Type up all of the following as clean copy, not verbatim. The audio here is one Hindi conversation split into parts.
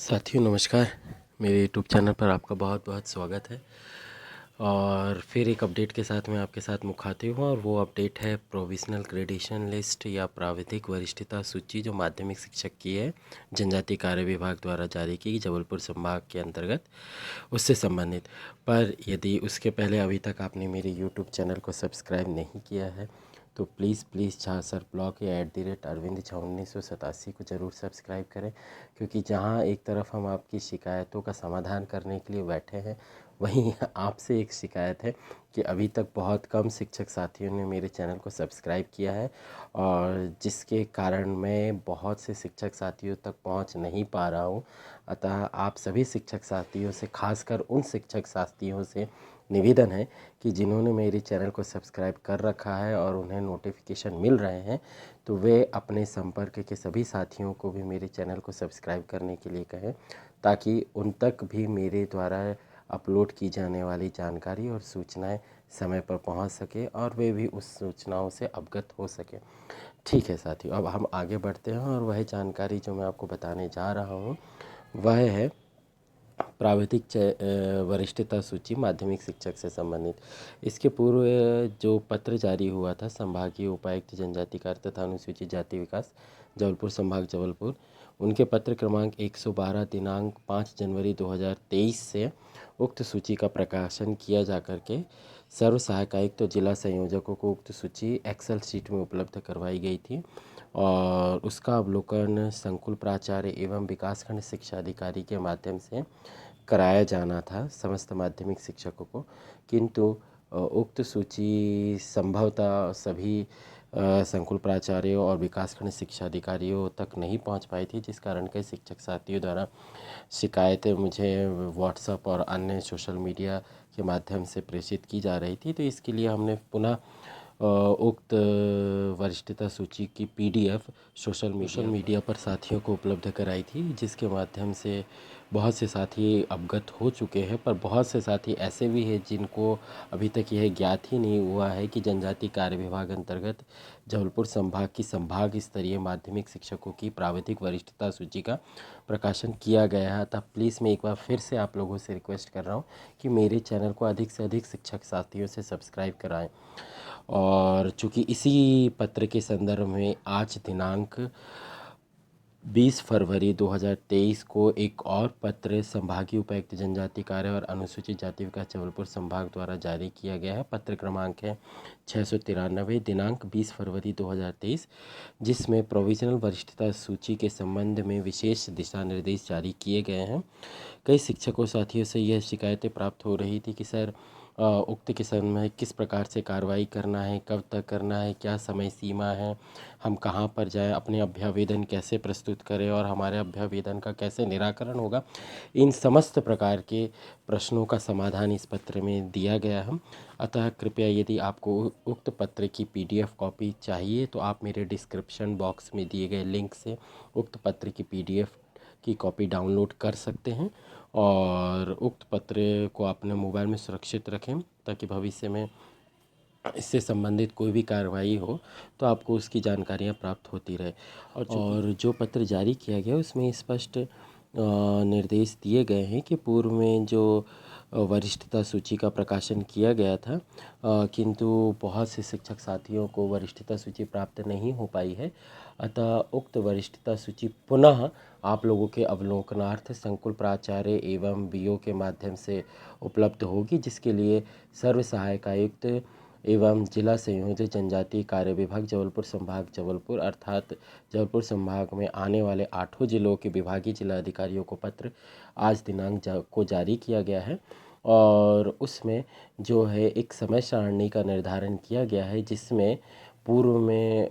साथियों नमस्कार। मेरे यूट्यूब चैनल पर आपका बहुत बहुत स्वागत है। और फिर एक अपडेट के साथ मैं आपके साथ मुखातिब हूँ और वो अपडेट है प्रोविजनल ग्रेडेशन लिस्ट या प्राविधिक वरिष्ठता सूची जो माध्यमिक शिक्षक की है, जनजातीय कार्य विभाग द्वारा जारी की जबलपुर संभाग के अंतर्गत, उससे संबंधित। पर यदि उसके पहले अभी तक आपने मेरे यूट्यूब चैनल को सब्सक्राइब नहीं किया है तो प्लीज़ झांसर ब्लॉग या @अरविंद झा 1987 को ज़रूर सब्सक्राइब करें, क्योंकि जहां एक तरफ हम आपकी शिकायतों का समाधान करने के लिए बैठे हैं, वहीं आपसे एक शिकायत है कि अभी तक बहुत कम शिक्षक साथियों ने मेरे चैनल को सब्सक्राइब किया है, और जिसके कारण मैं बहुत से शिक्षक साथियों तक पहुंच नहीं पा रहा हूं। अतः आप सभी शिक्षक साथियों से, खासकर उन शिक्षक साथियों से निवेदन है कि जिन्होंने मेरे चैनल को सब्सक्राइब कर रखा है और उन्हें नोटिफिकेशन मिल रहे हैं, तो वे अपने संपर्क के सभी साथियों को भी मेरे चैनल को सब्सक्राइब करने के लिए कहें, ताकि उन तक भी मेरे द्वारा अपलोड की जाने वाली जानकारी और सूचनाएं समय पर पहुंच सके और वे भी उस सूचनाओं से अवगत हो सके। ठीक है साथियों, अब हम आगे बढ़ते हैं और वह जानकारी जो मैं आपको बताने जा रहा हूं वह है प्राविधिक वरिष्ठता सूची माध्यमिक शिक्षक से संबंधित। इसके पूर्व जो पत्र जारी हुआ था संभागीय उपायुक्त जनजाति कार्य तथा अनुसूचित जाति विकास जबलपुर संभाग जबलपुर, उनके पत्र क्रमांक 112 दिनांक 5 जनवरी 2023 से उक्त सूची का प्रकाशन किया जाकर के सर्व सहायक आयुक्त और जिला संयोजकों को उक्त सूची एक्सेल शीट में उपलब्ध करवाई गई थी, और उसका अवलोकन संकुल प्राचार्य एवं विकासखंड शिक्षा अधिकारी के माध्यम से कराया जाना था समस्त माध्यमिक शिक्षकों को। किंतु उक्त सूची संभवतः सभी संकुल प्राचार्यों और विकासखंड शिक्षा अधिकारियों तक नहीं पहुंच पाई थी, जिस कारण कई शिक्षक साथियों द्वारा शिकायतें मुझे व्हाट्सएप और अन्य सोशल मीडिया के माध्यम से प्रेषित की जा रही थी। तो इसके लिए हमने पुनः उक्त वरिष्ठता सूची की PDF सोशल मीडिया पर साथियों को उपलब्ध कराई थी, जिसके माध्यम से बहुत से साथी अवगत हो चुके हैं। पर बहुत से साथी ऐसे भी हैं जिनको अभी तक यह ज्ञात ही नहीं हुआ है कि जनजातीय कार्य विभाग अंतर्गत जबलपुर संभाग की संभाग स्तरीय माध्यमिक शिक्षकों की प्राविधिक वरिष्ठता सूची का प्रकाशन किया गया है। अतः प्लीज़ मैं एक बार फिर से आप लोगों से रिक्वेस्ट कर रहा हूँ कि मेरे चैनल को अधिक से अधिक शिक्षक साथियों से सब्सक्राइब कराएं। और चूँकि इसी पत्र के संदर्भ में आज दिनांक 20 फरवरी 2023 को एक और पत्र संभागीय उपायुक्त जनजाति कार्य और अनुसूचित जाति विकास जबलपुर संभाग द्वारा जारी किया गया है। पत्र क्रमांक है 693 दिनांक 20 फरवरी 2023, जिसमें प्रोविजनल वरिष्ठता सूची के संबंध में विशेष दिशा निर्देश जारी किए गए हैं। कई शिक्षकों साथियों से यह शिकायतें प्राप्त हो रही थी कि सर उक्त किस्म में किस प्रकार से कार्रवाई करना है, कब तक करना है, क्या समय सीमा है, हम कहाँ पर जाएं, अपने अभ्यावेदन कैसे प्रस्तुत करें और हमारे अभ्यावेदन का कैसे निराकरण होगा। इन समस्त प्रकार के प्रश्नों का समाधान इस पत्र में दिया गया है। अतः कृपया यदि आपको उक्त पत्र की PDF कॉपी चाहिए तो आप मेरे डिस्क्रिप्शन बॉक्स में दिए गए लिंक से उक्त पत्र की PDF की कॉपी डाउनलोड कर सकते हैं, और उक्त पत्र को अपने मोबाइल में सुरक्षित रखें ताकि भविष्य में इससे संबंधित कोई भी कार्रवाई हो तो आपको उसकी जानकारियाँ प्राप्त होती रहे। और जो पत्र जारी किया गया उसमें स्पष्ट निर्देश दिए गए हैं कि पूर्व में जो वरिष्ठता सूची का प्रकाशन किया गया था, किंतु बहुत से शिक्षक साथियों को वरिष्ठता सूची प्राप्त नहीं हो पाई है। अतः उक्त वरिष्ठता सूची पुनः आप लोगों के अवलोकनार्थ संकुल प्राचार्य एवं BO के माध्यम से उपलब्ध होगी, जिसके लिए सर्व सहायक आयुक्त एवं जिला संयोजक जनजातीय कार्य विभाग जबलपुर संभाग जबलपुर अर्थात जबलपुर संभाग में आने वाले 8 जिलों के विभागीय जिला अधिकारियों को पत्र आज दिनांक को जारी किया गया है। और उसमें जो है एक समय सारणी का निर्धारण किया गया है, जिसमें पूर्व में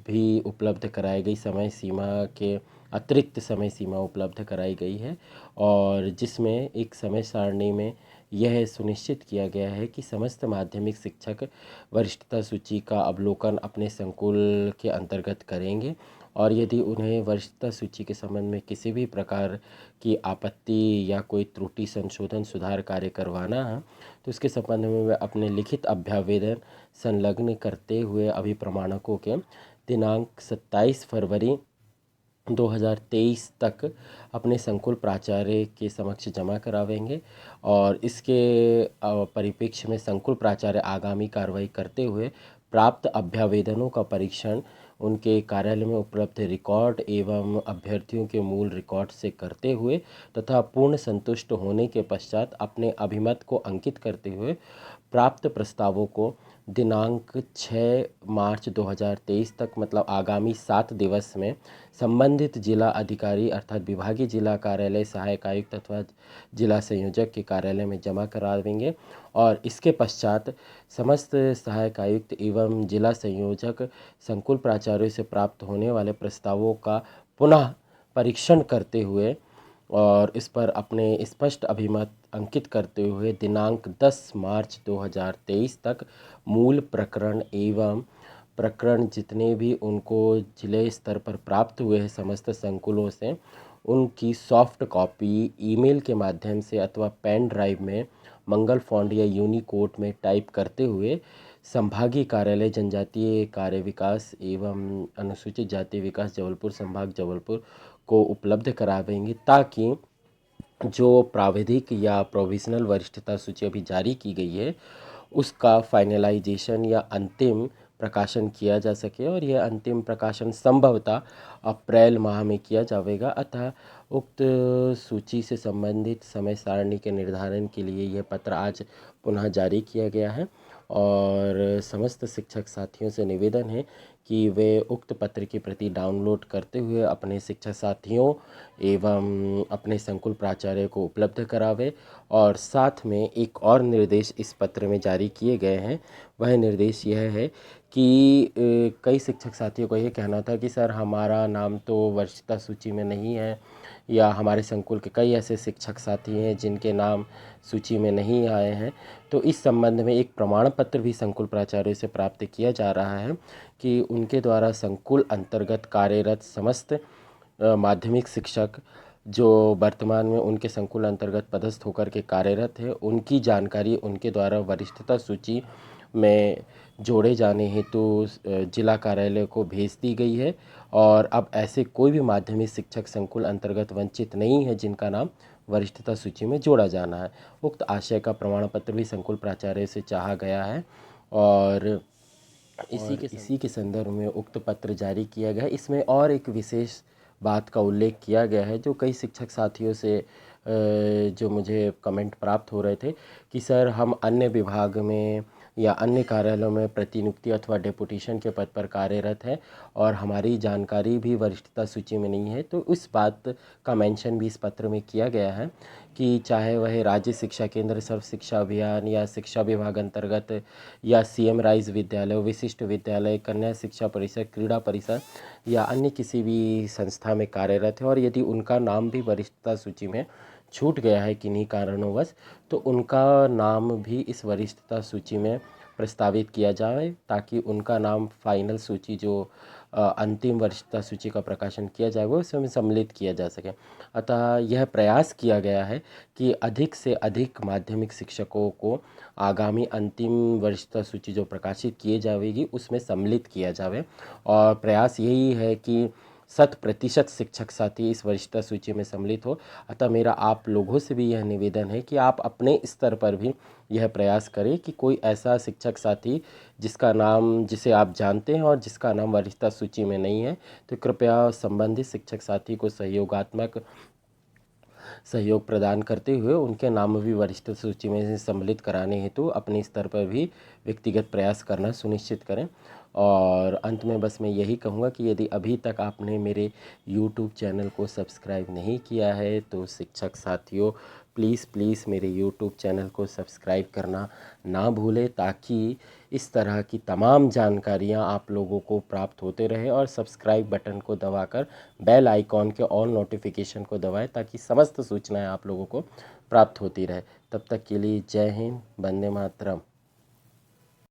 भी उपलब्ध कराई गई समय सीमा के अतिरिक्त समय सीमा उपलब्ध कराई गई है, और जिसमें एक समय सारणी में यह सुनिश्चित किया गया है कि समस्त माध्यमिक शिक्षक वरिष्ठता सूची का अवलोकन अपने संकुल के अंतर्गत करेंगे, और यदि उन्हें वरिष्ठता सूची के संबंध में किसी भी प्रकार की आपत्ति या कोई त्रुटि संशोधन सुधार कार्य करवाना है तो उसके संबंध में वे अपने लिखित अभ्यावेदन संलग्न करते हुए अभिप्रमाणकों के दिनांक 27 फरवरी 2023 तक अपने संकुल प्राचार्य के समक्ष जमा करावेंगे और इसके परिप्रेक्ष्य में संकुल प्राचार्य आगामी कार्रवाई करते हुए प्राप्त अभ्यावेदनों का परीक्षण उनके कार्यालय में उपलब्ध रिकॉर्ड एवं अभ्यर्थियों के मूल रिकॉर्ड से करते हुए तथा पूर्ण संतुष्ट होने के पश्चात अपने अभिमत को अंकित करते हुए प्राप्त प्रस्तावों को दिनांक 6 मार्च 2023 तक मतलब आगामी 7 दिवस में संबंधित जिला अधिकारी अर्थात विभागीय जिला कार्यालय सहायक आयुक्त अथवा जिला संयोजक के कार्यालय में जमा करा देंगे और इसके पश्चात समस्त सहायक आयुक्त एवं जिला संयोजक संकुल प्राचार्यों से प्राप्त होने वाले प्रस्तावों का पुनः परीक्षण करते हुए और इस पर अपने स्पष्ट अभिमत अंकित करते हुए दिनांक 10 मार्च 2023 तक मूल प्रकरण एवं प्रकरण जितने भी उनको जिले स्तर पर प्राप्त हुए हैं समस्त संकुलों से उनकी सॉफ्ट कॉपी ईमेल के माध्यम से अथवा पेन ड्राइव में मंगल फॉन्ट या यूनिकोड में टाइप करते हुए संभागीय कार्यालय जनजातीय कार्य विकास एवं अनुसूचित जाति विकास जबलपुर संभाग जबलपुर को उपलब्ध करावेंगे ताकि जो प्राविधिक या प्रोविजनल वरिष्ठता सूची अभी जारी की गई है उसका फाइनलाइजेशन या अंतिम प्रकाशन किया जा सके और यह अंतिम प्रकाशन संभवतः अप्रैल माह में किया जाएगा। अतः उक्त सूची से संबंधित समय सारणी के निर्धारण के लिए यह पत्र आज पुनः जारी किया गया है और समस्त शिक्षक साथियों से निवेदन है कि वे उक्त पत्र की प्रति डाउनलोड करते हुए अपने शिक्षक साथियों एवं अपने संकुल प्राचार्य को उपलब्ध करावे और साथ में एक और निर्देश इस पत्र में जारी किए गए हैं। वह निर्देश यह है कि कई शिक्षक साथियों को ये कहना था कि सर हमारा नाम तो वरिष्ठता सूची में नहीं है या हमारे संकुल के कई ऐसे शिक्षक साथी हैं जिनके नाम सूची में नहीं आए हैं। तो इस संबंध में एक प्रमाण पत्र भी संकुल प्राचार्य से प्राप्त किया जा रहा है कि उनके द्वारा संकुल अंतर्गत कार्यरत समस्त माध्यमिक शिक्षक जो वर्तमान में उनके संकुल अंतर्गत पदस्थ होकर के कार्यरत है उनकी जानकारी उनके द्वारा वरिष्ठता सूची में जोड़े जाने हेतु जिला कार्यालय को भेज दी गई है और अब ऐसे कोई भी माध्यमिक शिक्षक संकुल अंतर्गत वंचित नहीं है जिनका नाम वरिष्ठता सूची में जोड़ा जाना है। उक्त आशय का प्रमाण पत्र भी संकुल प्राचार्य से चाहा गया है और इसी के संदर्भ में उक्त पत्र जारी किया गया है। इसमें और एक विशेष बात का उल्लेख किया गया है जो कई शिक्षक साथियों से जो मुझे कमेंट प्राप्त हो रहे थे कि सर हम अन्य विभाग में या अन्य कार्यालयों में प्रतिनियुक्ति अथवा डेपुटेशन के पद पर कार्यरत है और हमारी जानकारी भी वरिष्ठता सूची में नहीं है। तो उस बात का मेंशन भी इस पत्र में किया गया है कि चाहे वह राज्य शिक्षा केंद्र सर्व शिक्षा अभियान या शिक्षा विभाग अंतर्गत या सीएम राइज विद्यालय विशिष्ट विद्यालय कन्या शिक्षा परिषद क्रीड़ा परिषद या अन्य किसी भी संस्था में कार्यरत है और यदि उनका नाम भी वरिष्ठता सूची में छूट गया है किन्हीं कारणोंवश तो उनका नाम भी इस वरिष्ठता सूची में प्रस्तावित किया जाए ताकि उनका नाम फाइनल सूची जो अंतिम वरिष्ठता सूची का प्रकाशन किया जाएगा उसमें सम्मिलित किया जा सके। अतः यह प्रयास किया गया है कि अधिक से अधिक माध्यमिक शिक्षकों को आगामी अंतिम वरिष्ठता सूची जो प्रकाशित किए जाएगी उसमें सम्मिलित किया जाए और प्रयास यही है कि 100% शिक्षक साथी इस वरिष्ठता सूची में सम्मिलित हो। अतः मेरा आप लोगों से भी यह निवेदन है कि आप अपने स्तर पर भी यह प्रयास करें कि कोई ऐसा शिक्षक साथी जिसका नाम जिसे आप जानते हैं और जिसका नाम वरिष्ठता सूची में नहीं है तो कृपया संबंधित शिक्षक साथी को सहयोग प्रदान करते हुए उनके नाम भी वरिष्ठ सूची में सम्मिलित कराने हेतु अपने स्तर पर भी व्यक्तिगत प्रयास करना सुनिश्चित करें। और अंत में बस मैं यही कहूँगा कि यदि अभी तक आपने मेरे YouTube चैनल को सब्सक्राइब नहीं किया है तो शिक्षक साथियों प्लीज़ मेरे YouTube चैनल को सब्सक्राइब करना ना भूलें ताकि इस तरह की तमाम जानकारियाँ आप लोगों को प्राप्त होते रहे और सब्सक्राइब बटन को दबाकर बेल आइकॉन के ऑल नोटिफिकेशन को दबाएं ताकि समस्त सूचनाएं आप लोगों को प्राप्त होती रहे। तब तक के लिए जय हिंद, वंदे मातरम।